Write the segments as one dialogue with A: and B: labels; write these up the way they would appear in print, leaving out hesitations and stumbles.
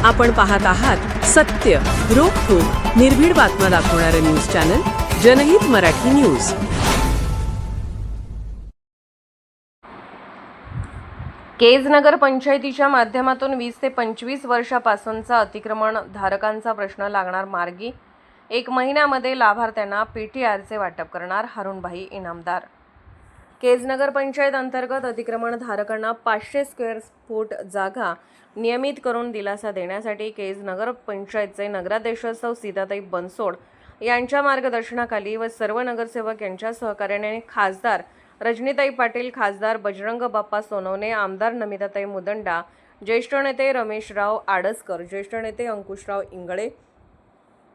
A: आपण पाहत आहात सत्य, रोखठोक, निर्भीड बातम्या दाखवणारे न्यूज चॅनल जनहित मराठी न्यूज।
B: केज नगर पंचायतीच्या माध्यमातून 20 ते 25 वर्षापासूनचा अतिक्रमण धारकांचा प्रश्न लागणार मार्गी। 1 महिन्यामध्ये लाभार्थ्यांना पीटीआरचे वाटप करणार हरुणभाई इनामदार। केज नगर पंचायत अंतर्गत अतिक्रमण धारकांना 500 स्क्वेअर फूट जागा नियमित करून दिलासा देण्यासाठी केज नगर पंचायतचे नगराध्यक्ष सौ सीताताई बनसोड यांच्या मार्गदर्शनाखाली व सर्व नगरसेवक यांच्या सहकार्याने खासदार रजनीताई पाटील, खासदार बजरंग बाप्पा सोनवणे, आमदार नमिताताई मुदंडा, ज्येष्ठ नेते रमेशराव आडसकर, ज्येष्ठ नेते अंकुशराव इंगळे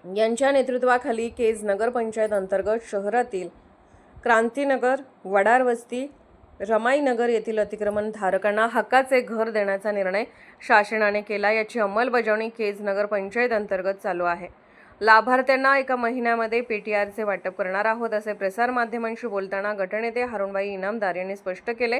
B: यांच्या नेतृत्वाखाली केज नगर पंचायत अंतर्गत शहरातील क्रांतीनगर, वडारवस्ती, रमाईनगर येथील अतिक्रमण धारकांना हक्काचे घर देण्याचा निर्णय शासनाने केला। याची अंमलबजावणी केज नगर पंचायत अंतर्गत चालू आहे। लाभार्थ्यांना 1 महिन्यामध्ये पीटीआरचे वाटप करणार आहोत असे प्रसार माध्यमांशी बोलताना गटनेते हरुणभाई इनामदार यांनी स्पष्ट केले।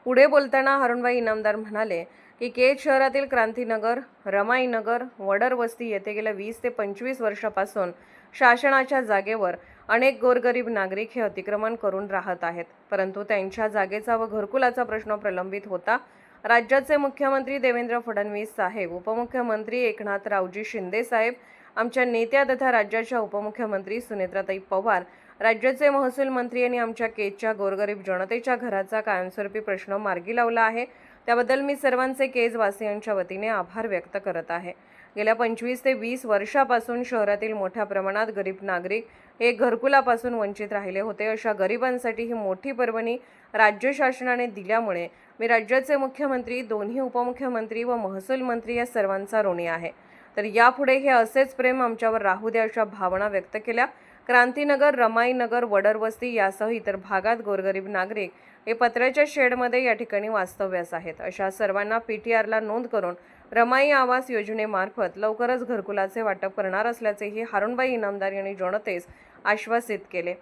B: पुढे बोलताना हरुणभाई इनामदार म्हणाले की केज शहरातील क्रांतीनगर, रमाईनगर, वडरवस्ती येथे गेल्या 20 ते 25 वर्षापासून शासनाच्या जागेवर अनेक गोरगरीब नागरिक हे अतिक्रमण करून राहत आहेत, परंतु त्यांच्या जागेचा व घरकुलाचा प्रश्न प्रलंबित होता। राज्याचे मुख्यमंत्री देवेंद्र फडणवीस साहेब, उपमुख्यमंत्री एकनाथरावजी शिंदे साहेब, आमच्या नेत्या तथा राज्याच्या उपमुख्यमंत्री सुनेत्राताई पवार, राज्याचे महसूल मंत्री यांनी आमच्या केजच्या गोरगरीब जनतेच्या घराचा कायमस्वरूपी प्रश्न मार्गी लावला आहे। त्याबद्दल मी सर्वांचे केज वासियांच्या वतीने आभार व्यक्त करत आहे। गेल्या 25 ते 20 वर्षापासून शहरातील मोठ्या प्रमाणात गरीब नागरिक हे घरकुलापासून वंचित राहिले होते। अशा गरिबांसाठी ही मोठी पर्वणी राज्य शासनाने दिल्यामुळे मी राज्याचे मुख्यमंत्री, दोन्ही उपमुख्यमंत्री व महसूल मंत्री या सर्वांचा ऋणी आहे। तर यापुढे हे असेच प्रेम आमच्यावर राहू द्या अशा भावना व्यक्त केल्या। क्रांतीनगर, रमाईनगर, वडरवस्ती यासह इतर भागात गोरगरीब नागरिक हे पत्र्याच्या शेडमध्ये या ठिकाणी वास्तव्यास आहेत। अशा सर्वांना पीटीआरला नोंद करून रमाई आवास योजनेमार्फत लवकरच घरकुलाचे वाटप करणार असल्याचेही हरुणभाई इनामदार यांनी जनतेस आश्वासित केले।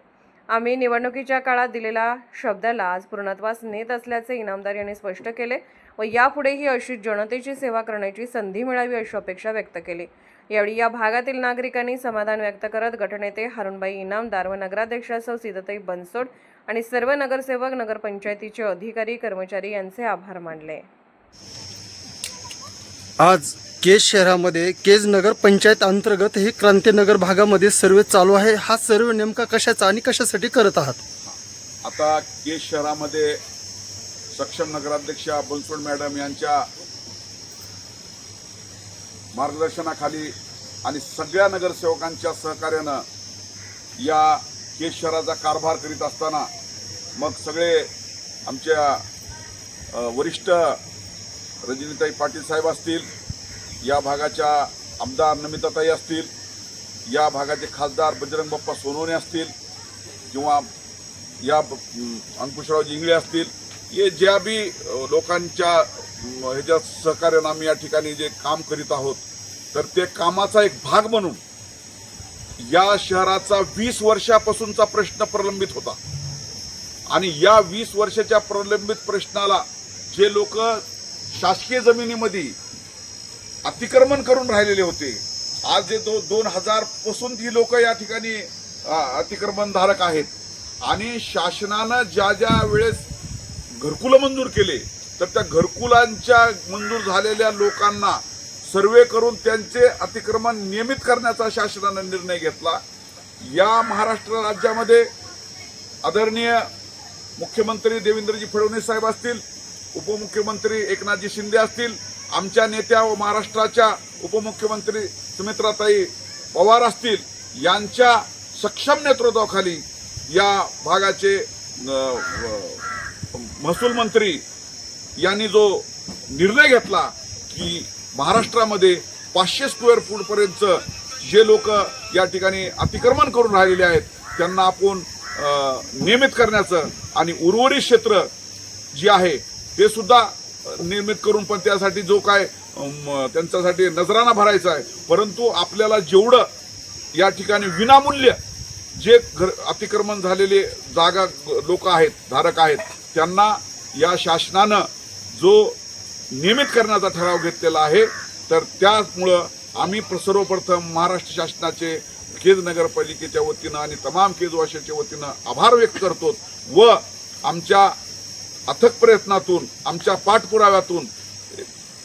B: आम्ही निवडणुकीच्या काळात दिलेल्या शब्दाला आज पूर्णत्वास नेत असल्याचे इनामदार यांनी स्पष्ट केले व यापुढेही अशी जनतेची सेवा करण्याची संधी मिळावी अशी अपेक्षा व्यक्त केली। यावेळी या भागातील नागरिकांनी समाधान व्यक्त करत गटनेते हरुणभाई इनामदार व नगराध्यक्षा सौ सीताताई बनसोड आणि सर्व नगरसेवक, नगरपंचायतीचे अधिकारी, कर्मचारी यांचे आभार मानले।
C: आज केज शहरामध्ये केज नगर पंचायत अंतर्गत हे क्रांतीनगर भागामध्ये सर्वे चालू आहे। हा सर्वे नेमका कशाचा आणि कशासाठी करत आहात?
D: आता केज शहरामध्ये सक्षम नगराध्यक्षा बनसोड मॅडम यांच्या मार्गदर्शनाखाली आणि सगळ्या नगरसेवकांच्या सहकार्यानं या केज शहराचा कारभार करीत असताना मग सगळे आमच्या वरिष्ठ रजनीताई पाटील साहेब असतील, या भागाच्या आमदार नमिताताई असतील, या भागाचे खासदार बजरंग बाप्पा सोनवणे असतील किंवा या अंकुशराव इंगळे असतील, हे ज्या बी लोकांच्या ह्याच्या सहकार्यानं आम्ही या ठिकाणी जे काम करीत आहोत, तर ते कामाचा एक भाग म्हणून या शहराचा 20 वर्षापासूनचा प्रश्न प्रलंबित होता आणि या 20 वर्षाच्या प्रलंबित प्रश्नाला जे लोक शासकीय जमिनीमध्ये अतिक्रमण करून राहिलेले होते, आज जे 2000 पासून ती लोक या ठिकाणी अतिक्रमण धारक आहेत आणि शासनानं ज्या ज्या वेळेस घरकुलं मंजूर केले, तर त्या घरकुलांच्या मंजूर झालेल्या लोकांना सर्वे करून त्यांचे अतिक्रमण नियमित करण्याचा शासनानं निर्णय घेतला। या महाराष्ट्र राज्यामध्ये आदरणीय मुख्यमंत्री देवेंद्रजी फडणवीस साहेब असतील, उपमुख्यमंत्री एकनाथजी शिंदे असतील, आमच्या नेत्या व महाराष्ट्राच्या उपमुख्यमंत्री सुनेत्राताई पवार असतील, यांच्या सक्षम नेतृत्वाखाली या भागाचे महसूल मंत्री यांनी जो निर्णय घेतला की महाराष्ट्रामध्ये 500 स्क्वेअर फूट पर्यंत जे लोक या ठिकाणी अतिक्रमण करून राहिलेले आहेत त्यांना आपण नियमित करण्याचं आणि उर्वरित क्षेत्र जे आहे ते सुद्धा निर्मित करून, पण त्यासाठी जो काय त्यांच्यासाठी नजराना भरायचा आहे, परंतु आपल्याला जेवढं या ठिकाणी विनामूल्य जे अतिक्रमण झालेले जागा लोक आहेत, धारक आहेत, त्यांना या शासनानं जो नियमित करण्याचा ठराव घेतलेला आहे तर त्यामुळं आम्ही सर्वप्रथम महाराष्ट्र शासनाचे केज नगरपालिकेच्या वतीनं आणि तमाम केजवाशाच्या वतीनं आभार व्यक्त करतो व आमच्या अथक प्रयत्नातून आमच्या पाठपुराव्यातून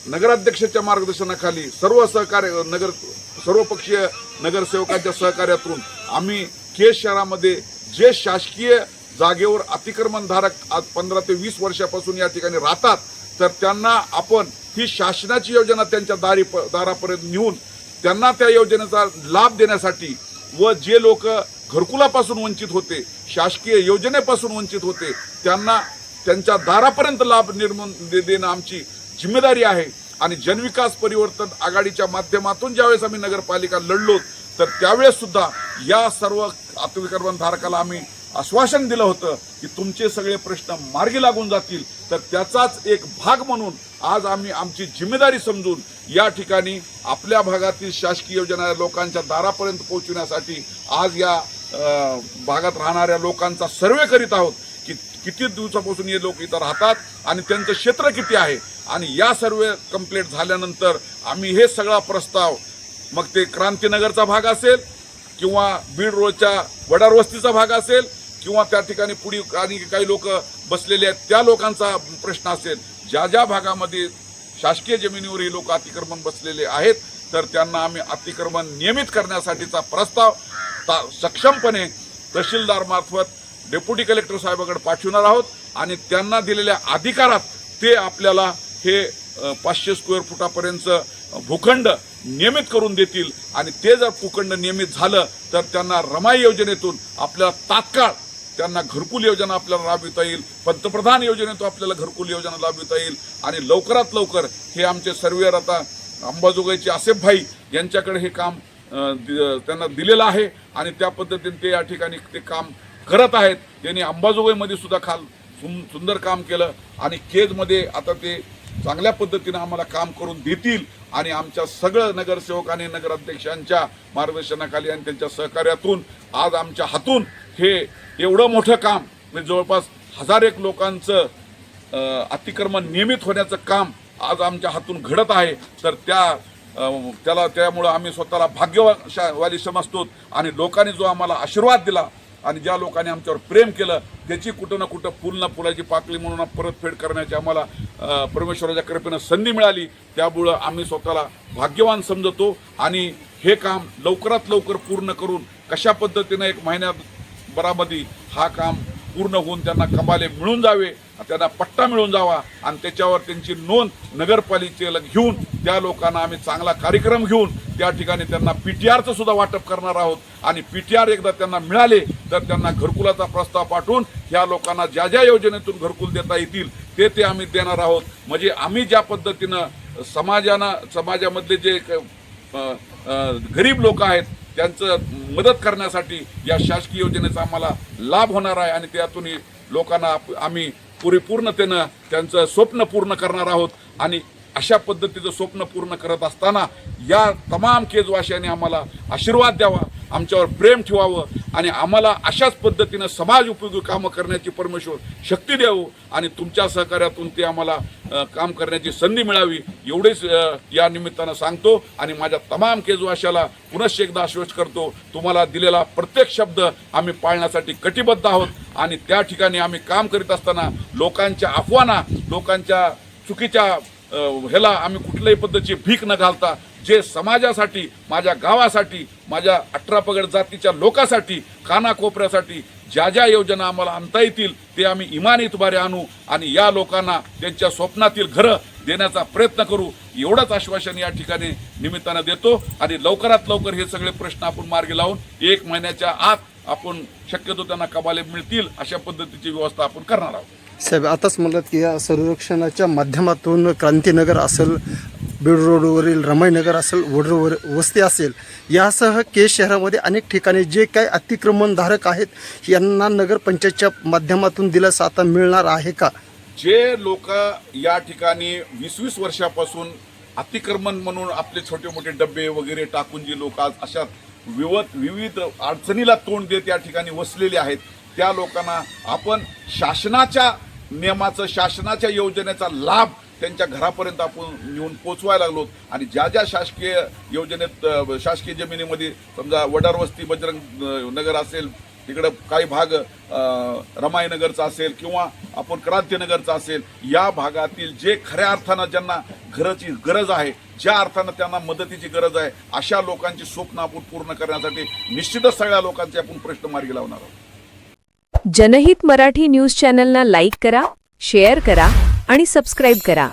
D: नगराध्यक्षाच्या मार्गदर्शनाखाली सर्वपक्षीय नगरसेवकांच्या सहकार्यातून आम्ही केज शहरामध्ये जे शासकीय जागेवर अतिक्रमणधारक आज 15 ते 20 वर्षापासून या ठिकाणी राहतात तर त्यांना आपण ही शासनाची योजना त्यांच्या दारापर्यंत नेऊन त्यांना त्या योजनेचा लाभ देण्यासाठी व जे लोक घरकुलापासून वंचित होते शासकीय योजनेपासून वंचित होते त्यांना त्यांच्या दारापर्यंत लाभ निर्माण देणं आमची जिम्मेदारी आहे। आणि जनविकास परिवर्तन आघाडीच्या माध्यमातून ज्यावेळेस आम्ही नगरपालिका लढलो तर त्यावेळेस सुद्धा या सर्व अतिक्रमणधारकाला आम्ही आश्वासन दिलं होतं की तुमचे सगळे प्रश्न मार्गी लागून जातील। तर त्याचाच एक भाग म्हणून आज आम्ही आमची जिम्मेदारी समजून या ठिकाणी आपल्या भागातील शासकीय योजना लोकांच्या दारापर्यंत पोहोचविण्यासाठी आज या भागात राहणाऱ्या लोकांचा सर्वे करीत आहोत की किती दिवसापासून हे लोक इथं राहतात आणि त्यांचं क्षेत्र किती आहे। आणि या सर्वे कंप्लीट झाल्यानंतर आम्ही हे सगळा प्रस्ताव मग ते क्रांतीनगरचा भाग असेल किंवा बीड रोडच्या वडार वस्तीचा भाग असेल किंवा त्या ठिकाणी पुढे काही लोक बसलेले आहेत त्या लोकांचा प्रश्न असेल ज्या भागामध्ये शासकीय जमिनीवर हे लोक अतिक्रमण बसलेले आहेत तर त्यांना आम्ही अतिक्रमण नियमित करण्यासाठीचा प्रस्ताव सक्षमपणे तहसीलदार मार्फत डेप्युटी कलेक्टर साहेबांकडे पाठवणार आहोत आणि त्यांना दिलेल्या अधिकारात ते आपल्याला हे 500 स्क्वेअर फुटापर्यंत भूखंड नियमित करून देतील। आणि ते जर भूखंड नियमित झालं तर त्यांना रमाई योजनेतून आपल्याला तात्काळ त्यांना घरकुल योजना आपल्याला राबविता येईल, पंतप्रधान योजनेतून आपल्याला घरकुल योजना राबविता येईल। आणि लवकरात लवकर हे आमचे सर्वेअर आता अंबाजोगाईचे आसेफ भाई यांच्याकडे हे काम त्यांना दिलेलं आहे आणि त्या पद्धतीने ते या ठिकाणी ते काम करत आहेत। त्यांनी अंबाजोगाईमध्ये सुद्धा सुंदर काम केलं आणि केजमध्ये आता ते चांगल्या पद्धतीने आम्हाला काम करून देतील। आणि आमच्या सगळं नगरसेवक आणि नगराध्यक्षांच्या मार्गदर्शनाखाली आणि त्यांच्या सहकार्यातून आज आमच्या हातून हे एवढं मोठं काम म्हणजे जवळपास 1001 लोकांचं अतिक्रमण नियमित होण्याचं काम आज आमच्या हातून घडत आहे। तर त्यामुळं आम्ही स्वतःला भाग्यवाली समजतो आणि लोकांनी जो आम्हाला आशीर्वाद दिला आणि ज्या लोकांनी आमच्यावर प्रेम केलं त्याची कुठं ना कुठं फुल ना फुलाची पाकळी म्हणून परतफेड करण्याची आम्हाला परमेश्वराच्या कृपेनं संधी मिळाली। त्यामुळं आम्ही स्वतःला भाग्यवान समजतो आणि हे काम लवकरात लवकर पूर्ण करून कशा पद्धतीनं 1 महिन्याभरामध्ये हा काम पूर्ण होऊन त्यांना कमाले मिळून जावे, त्यांना पट्टा मिळून जावा आणि त्याच्यावर त्यांची नोंद नगरपालिकेला घेऊन त्या लोकांना आम्ही चांगला कार्यक्रम घेऊन त्या ठिकाणी त्यांना पीटीआरचं सुद्धा वाटप करणार आहोत। आणि पीटीआर एकदा त्यांना मिळाले तर त्यांना घरकुलाचा प्रस्ताव पाठवून ह्या लोकांना ज्या योजनेतून घरकुल देता येतील ते आम्ही देणार आहोत। म्हणजे आम्ही ज्या पद्धतीनं समाजामधले जे गरीब लोक आहेत त्यांचं मदत करण्यासाठी या शासकीय योजनेचा आम्हाला लाभ होणार आहे आणि त्यातून लोकांना आम्ही परिपूर्णतेनं त्यांचं स्वप्न पूर्ण करणार आहोत। आणि अशा पद्धतीचं स्वप्न पूर्ण करत असताना या तमाम केजवाशांनी आम्हाला आशीर्वाद द्यावा, आमच्यावर प्रेम ठेवावं आणि आम्हाला अशाच पद्धतीनं समाज उपयोगी कामं करण्याची परमेश्वर शक्ती द्यावं आणि तुमच्या सहकार्यातून ते आम्हाला काम करण्याची संधी मिळावी एवढेच या निमित्तानं सांगतो। आणि माझ्या तमाम केजवाशाला पुनश्च एकदा आश्वस्त करतो तुम्हाला दिलेला प्रत्येक शब्द आम्ही पाळण्यासाठी कटिबद्ध आहोत। आणि त्या ठिकाणी आम्ही काम करीत असताना लोकांच्या अफवाना लोकांच्या चुकीच्या ह्याला आम्ही कुठल्याही पद्धतीची भीक न घालता जे समाजासाठी माझ्या गावासाठी माझ्या 18 पगड जातीच्या लोकांसाठी कानाकोपऱ्यासाठी ज्या योजना आम्हाला आणता येतील ते आम्ही इमानीतबारे आणू आणि या लोकांना त्यांच्या स्वप्नातील घरं देण्याचा प्रयत्न करू एवढंच आश्वासन या ठिकाणी निमित्तानं देतो। आणि लवकरात लवकर हे सगळे प्रश्न आपण मार्गी लावून 1 महिन्याच्या आत आपण शक्यतो त्यांना कबाले मिळतील अशा पद्धतीची व्यवस्था आपण करणार आहोत।
C: साहेब आताच म्हणलात की या सर्वेक्षणाच्या माध्यमातून क्रांतीनगर असेल, बीड रोडवरील रमाईनगर असेल, वडर वस्ती असेल यासह केज शहरामध्ये अनेक ठिकाणी जे काही अतिक्रमणधारक आहेत यांना नगरपंचायतच्या माध्यमातून दिलासा आता मिळणार आहे का?
D: जे लोक या ठिकाणी 20-20 वर्षापासून अतिक्रमण म्हणून आपले छोटे मोठे डबे वगैरे टाकून जे लोक आज अशा विविध अडचणीला तोंड देत या ठिकाणी वसलेले आहेत त्या लोकांना आपण शासनाच्या नियमाचं शासनाच्या योजनेचा लाभ त्यांच्या घरापर्यंत आपण नेऊन पोचवायला लागलो. आणि ज्या ज्या शासकीय योजनेत शासकीय जमिनीमध्ये समजा वडार वस्ती बजरंग नगर असेल, तिकडं काही भाग रमाईनगरचा असेल किंवा आपण क्रांतीनगरचा असेल, या भागातील जे खऱ्या अर्थानं ज्यांना घराची गरज आहे, ज्या अर्थानं त्यांना मदतीची गरज आहे, अशा लोकांची स्वप्न आपण पूर्ण करण्यासाठी निश्चितच सगळ्या लोकांचे आपण प्रश्न मार्गी लावणार आहोत.
A: जनहित मराठी न्यूज चॅनलना लाईक करा, शेअर करा आणि सबस्क्राईब करा.